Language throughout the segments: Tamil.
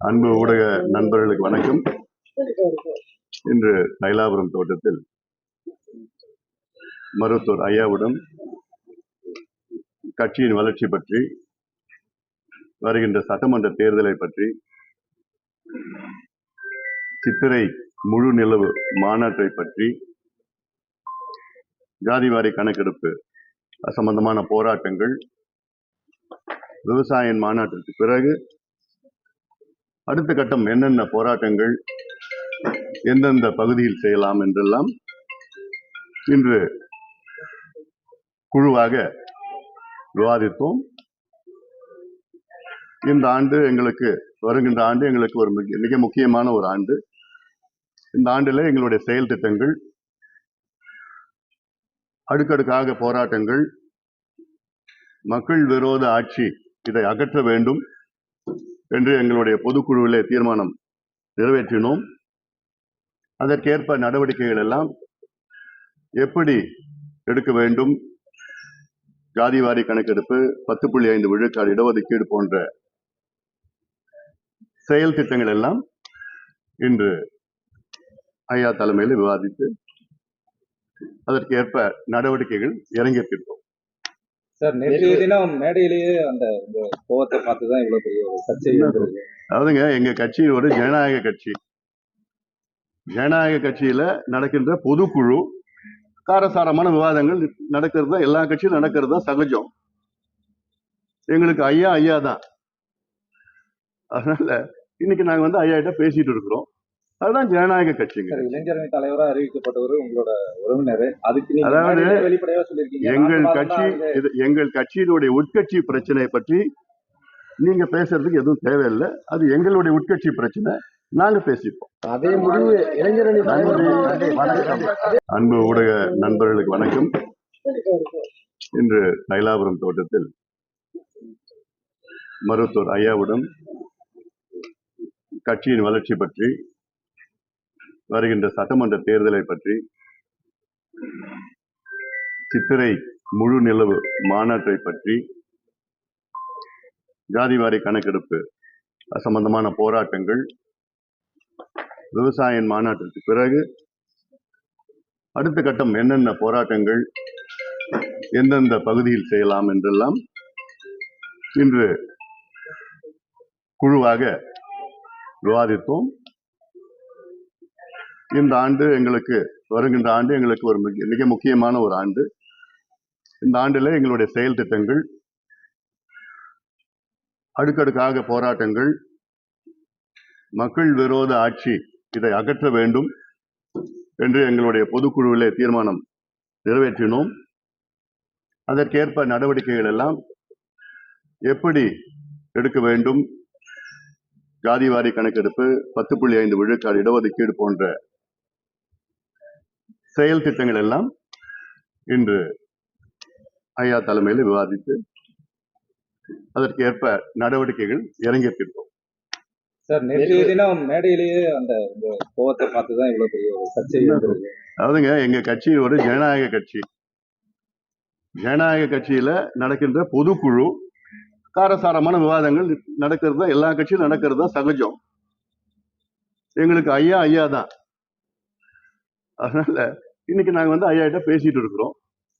அன்பு ஊடக நண்பர்களுக்கு வணக்கம். இன்று தைலாபுரம் தோட்டத்தில் மருத்துவர் ஐயாவுடன் கட்சியின் வளர்ச்சி பற்றி, வருகின்ற சட்டமன்ற தேர்தலை பற்றி, சித்திரை முழு நிலவு மாநாட்டை பற்றி, ஜாதிவாரி கணக்கெடுப்பு சம்பந்தமான போராட்டங்கள், விவசாய மாநாட்டிற்கு பிறகு அடுத்த கட்டம் என்னென்ன போராட்டங்கள் எந்தெந்த பகுதியில் செய்யலாம் என்றெல்லாம் இன்று குழுவாக விவாதித்தோம். இந்த ஆண்டு வருகின்ற ஆண்டு எங்களுக்கு ஒரு மிக முக்கியமான ஒரு ஆண்டு. இந்த ஆண்டில் எங்களுடைய செயல் திட்டங்கள், அடுக்கடுக்காக போராட்டங்கள், மக்கள் விரோத ஆட்சி இதை அகற்ற வேண்டும் என்று எங்களுடைய பொதுக்குழுவிலே தீர்மானம் நிறைவேற்றினோம். அதற்கேற்ப நடவடிக்கைகள் எல்லாம் எப்படி எடுக்க வேண்டும், ஜாதிவாரி கணக்கெடுப்பு, 10.5 விழுக்காடு இடஒதுக்கீடு போன்ற செயல் திட்டங்கள் எல்லாம் இன்று ஐயா தலைமையில் விவாதித்து அதற்கேற்ப நடவடிக்கைகள் இறங்கியிருக்கிறோம். சார், நேற்றைய தினம் மேடையிலேயே அந்த கோவத்தை பார்த்துதான் இவ்வளவு பெரிய ஒரு சர்ச்சை. அதாவதுங்க, எங்க கட்சி ஒரு ஜனநாயக கட்சி. ஜனநாயக கட்சியில நடக்கின்ற பொதுக்குழு காரசாரமான விவாதங்கள் நடக்கிறது தான், எல்லா கட்சியும் நடக்கிறது தான் சகஜம். எங்களுக்கு ஐயா தான். அதனால இன்னைக்கு நாங்க ஐயா கிட்ட பேசிட்டு இருக்கிறோம். அதுதான் ஜனநாயக கட்சிங்க. இளைஞரணி தலைவராக அறிவிக்கப்பட்டவர் உங்களோட உறவினர். அதுக்கு அதாவது வெளிப்படையா சொல்லியிருக்கீங்க. எங்கள் கட்சியினுடைய உட்கட்சி பிரச்சனையை பற்றி நீங்க பேசுறதுக்கு எதுவும் தேவையில்லை. அது எங்களுடைய உட்கட்சி பிரச்சனை, நாங்க பேசிப்போம். அதே முடிவு இளைஞரணி. அன்பு ஊடக நண்பர்களுக்கு வணக்கம். இன்று தைலாபுரம் தோட்டத்தில் மருத்துவர் ஐயாவுடன் கட்சியின் வளர்ச்சி பற்றி, வருகின்ற சட்டமன்ற தேர்தலை பற்றி, சித்திரை முழு நிலவு மாநாட்டை பற்றி, ஜாதிவாரி கணக்கெடுப்பு சம்பந்தமான போராட்டங்கள், விவசாய மாநாட்டிற்கு பிறகு அடுத்த கட்டம் என்னென்ன போராட்டங்கள் எந்தெந்த பகுதியில் செய்யலாம் என்றெல்லாம் இன்று குழுவாக விவாதித்தோம். இந்த ஆண்டு வருகின்ற ஆண்டு எங்களுக்கு ஒரு மிக முக்கியமான ஒரு ஆண்டு. இந்த ஆண்டில் எங்களுடைய செயல் திட்டங்கள், அடுக்கடுக்காக போராட்டங்கள், மக்கள் விரோத ஆட்சி இதை அகற்ற வேண்டும் என்று எங்களுடைய பொதுக்குழுவிலே தீர்மானம் நிறைவேற்றினோம். அதற்கேற்ப நடவடிக்கைகள் எல்லாம் எப்படி எடுக்க வேண்டும், ஜாதிவாரி கணக்கெடுப்பு, 10.5 விழுக்காடு இடஒதுக்கீடு போன்ற செயல் திட்டங்கள் எல்லாம் இன்று ஐயா தலைமையில் விவாதித்து அதற்கேற்ப நடவடிக்கைகள் இறங்கியிருக்கிறோம். சார், நேற்றைய தினம் மேடையிலேயே அந்த கோவத்தை பார்த்துதான் இவ்வளவு பெரிய ஒரு சர்ச்சை. அதாவதுங்க, எங்க கட்சி ஒரு ஜனநாயக கட்சி. ஜனநாயக கட்சியில நடக்கின்ற பொதுக்குழு காரசாரமான விவாதங்கள் நடக்கிறது தான், எல்லா கட்சியும் நடக்கிறது தான் சகஜம். எங்களுக்கு ஐயா தான். அதனால இன்னைக்கு நாங்க ஐயா கிட்ட பேசிட்டு இருக்கிறோம்.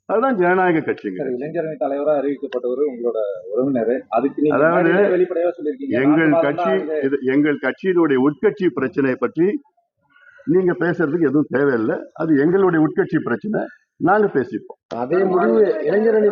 அதுதான் ஜனநாயக கட்சிங்க. இளைஞரணி தலைவராக அறிவிக்கப்பட்டவர் உங்களோட உறவினர். அதுக்கு அதாவது வெளிப்படையா சொல்லியிருக்கீங்க. எங்கள் கட்சியினுடைய உட்கட்சி பிரச்சனையை பற்றி நீங்க பேசுறதுக்கு எதுவும் தேவையில்லை. அது எங்களுடைய உட்கட்சி பிரச்சனை, நாங்க பேசிப்போம். அதே முடிவு இளைஞரணி.